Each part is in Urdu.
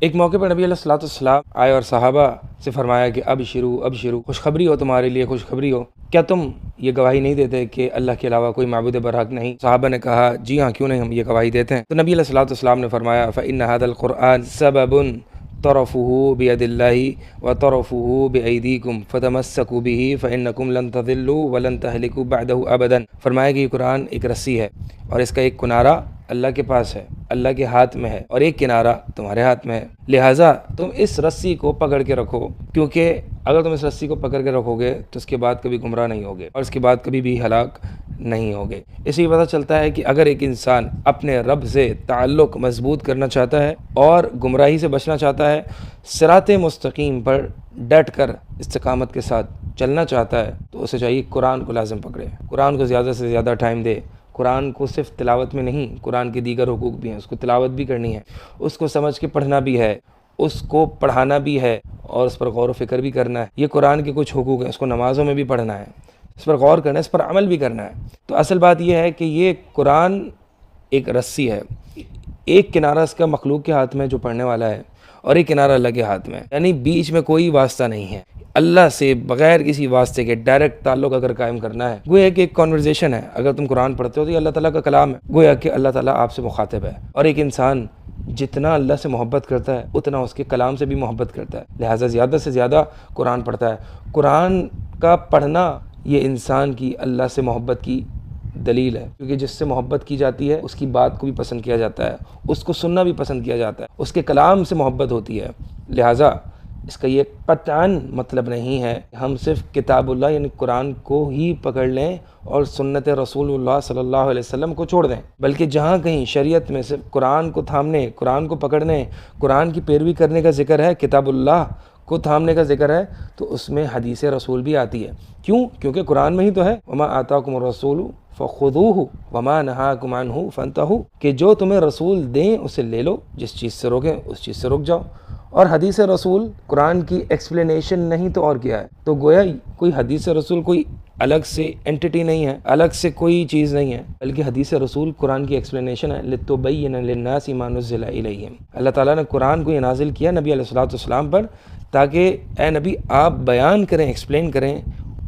ایک موقع پر نبی علیہ الصلوۃ والسلام آئے اور صحابہ سے فرمایا کہ ابشرو خوشخبری ہو، تمہارے لیے خوشخبری ہو، کیا تم یہ گواہی نہیں دیتے کہ اللہ کے علاوہ کوئی معبود برحق نہیں؟ صحابہ نے کہا جی ہاں، کیوں نہیں، ہم یہ گواہی دیتے ہیں۔ تو نبی علیہ الصلوۃ والسلام نے فرمایا فإن هذا القرآن سبب طرفه بيد الله وطرفه بأيديكم فتمسكوا به فإنكم لن تضلوا ولن تهلكوا بعده أبدا۔ فرمایا کہ یہ قرآن ایک رسی ہے اور اس کا ایک کنارہ اللہ کے پاس ہے، اللہ کے ہاتھ میں ہے، اور ایک کنارہ تمہارے ہاتھ میں ہے، لہٰذا تم اس رسی کو پکڑ کے رکھو، کیونکہ اگر تم اس رسی کو پکڑ کے رکھو گے تو اس کے بعد کبھی گمراہ نہیں ہوگے اور اس کے بعد کبھی بھی ہلاک نہیں ہوگے۔ اس لیے پتہ چلتا ہے کہ اگر ایک انسان اپنے رب سے تعلق مضبوط کرنا چاہتا ہے اور گمراہی سے بچنا چاہتا ہے، صراط مستقیم پر ڈٹ کر استقامت کے ساتھ چلنا چاہتا ہے، تو اسے چاہیے قرآن کو لازم پکڑے، قرآن کو زیادہ سے زیادہ ٹائم دے۔ قرآن کو صرف تلاوت میں نہیں، قرآن کے دیگر حقوق بھی ہیں، اس کو تلاوت بھی کرنی ہے، اس کو سمجھ کے پڑھنا بھی ہے، اس کو پڑھانا بھی ہے اور اس پر غور و فکر بھی کرنا ہے۔ یہ قرآن کے کچھ حقوق ہیں، اس کو نمازوں میں بھی پڑھنا ہے، اس پر غور کرنا ہے، اس پر عمل بھی کرنا ہے۔ تو اصل بات یہ ہے کہ یہ قرآن ایک رسی ہے، ایک کنارہ اس کا مخلوق کے ہاتھ میں جو پڑھنے والا ہے اور ایک کنارہ اللہ کے ہاتھ میں ہے، یعنی بیچ میں کوئی واسطہ نہیں ہے۔ اللہ سے بغیر کسی واسطے کے ڈائریکٹ تعلق اگر قائم کرنا ہے، گویا کہ ایک کنورزیشن ہے۔ اگر تم قرآن پڑھتے ہو تو یہ اللہ تعالیٰ کا کلام ہے، گویا کہ اللہ تعالیٰ آپ سے مخاطب ہے، اور ایک انسان جتنا اللہ سے محبت کرتا ہے اتنا اس کے کلام سے بھی محبت کرتا ہے، لہٰذا زیادہ سے زیادہ قرآن پڑھتا ہے۔ قرآن کا پڑھنا یہ انسان کی اللہ سے محبت کی دلیل ہے، کیونکہ جس سے محبت کی جاتی ہے اس کی بات کو بھی پسند کیا جاتا ہے، اس کو سننا بھی پسند کیا جاتا ہے، اس کے کلام سے محبت ہوتی ہے۔ لہٰذا اس کا یہ قطعاً مطلب نہیں ہے کہ ہم صرف کتاب اللہ یعنی قرآن کو ہی پکڑ لیں اور سنت رسول اللہ صلی اللہ علیہ وسلم کو چھوڑ دیں، بلکہ جہاں کہیں شریعت میں صرف قرآن کو تھامنے، قرآن کو پکڑنے، قرآن کی پیروی کرنے کا ذکر ہے، کتاب اللہ کو تھامنے کا ذکر ہے، تو اس میں حدیث رسول بھی آتی ہے۔ کیوں؟ کیونکہ قرآن میں ہی تو ہے وما آتاکم الرسول فخذوہ وما نہاکم عنہ فانتہوا، کہ جو تمہیں رسول دیں اسے لے لو، جس چیز سے روکیں اس چیز سے رک جاؤ۔ اور حدیث رسول قرآن کی ایکسپلینیشن نہیں تو اور کیا ہے؟ تو گویا کوئی حدیث رسول کوئی الگ سے اینٹی نہیں ہے، الگ سے کوئی چیز نہیں ہے، بلکہ حدیث رسول قرآن کی ایکسپلینیشن ہے، لِتُبَيِّنَ لِلنَّاسِ مَا نُزِّلَ إِلَيْهِمْ۔ اللہ تعالیٰ نے قرآن کو یہ نازل کیا نبی علیہ الصلوۃ والسلام پر، تاکہ اے نبی آپ بیان کریں، ایکسپلین کریں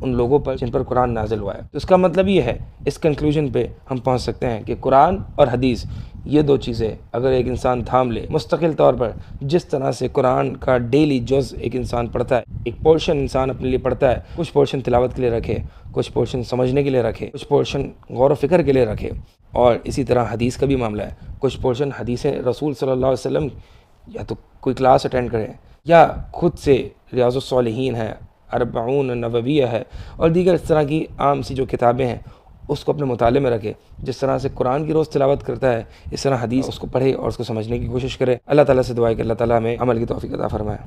ان لوگوں پر جن پر قرآن نازل ہوا ہے۔ تو اس کا مطلب یہ ہے، اس کنکلوژن پہ ہم پہنچ سکتے ہیں کہ قرآن اور حدیث یہ دو چیزیں اگر ایک انسان تھام لے مستقل طور پر، جس طرح سے قرآن کا ڈیلی جز ایک انسان پڑھتا ہے، ایک پورشن انسان اپنے لیے پڑھتا ہے، کچھ پورشن تلاوت کے لیے رکھے، کچھ پورشن سمجھنے کے لیے رکھے، کچھ پورشن غور و فکر کے لیے رکھے، اور اسی طرح حدیث کا بھی معاملہ ہے، کچھ پورشن حدیث رسول صلی اللہ علیہ وسلم یا تو کوئی کلاس اٹینڈ کرے یا خود سے ریاض الصالحین ہے، اربعون نوویہ ہے، اور دیگر اس طرح کی عام سی جو کتابیں ہیں اس کو اپنے مطالعے میں رکھے۔ جس طرح سے قرآن کی روز تلاوت کرتا ہے اس طرح حدیث اس کو پڑھے اور اس کو سمجھنے کی کوشش کرے۔ اللہ تعالیٰ سے دعا ہے کہ اللہ تعالیٰ ہمیں عمل کی توفیق عطا فرمائے۔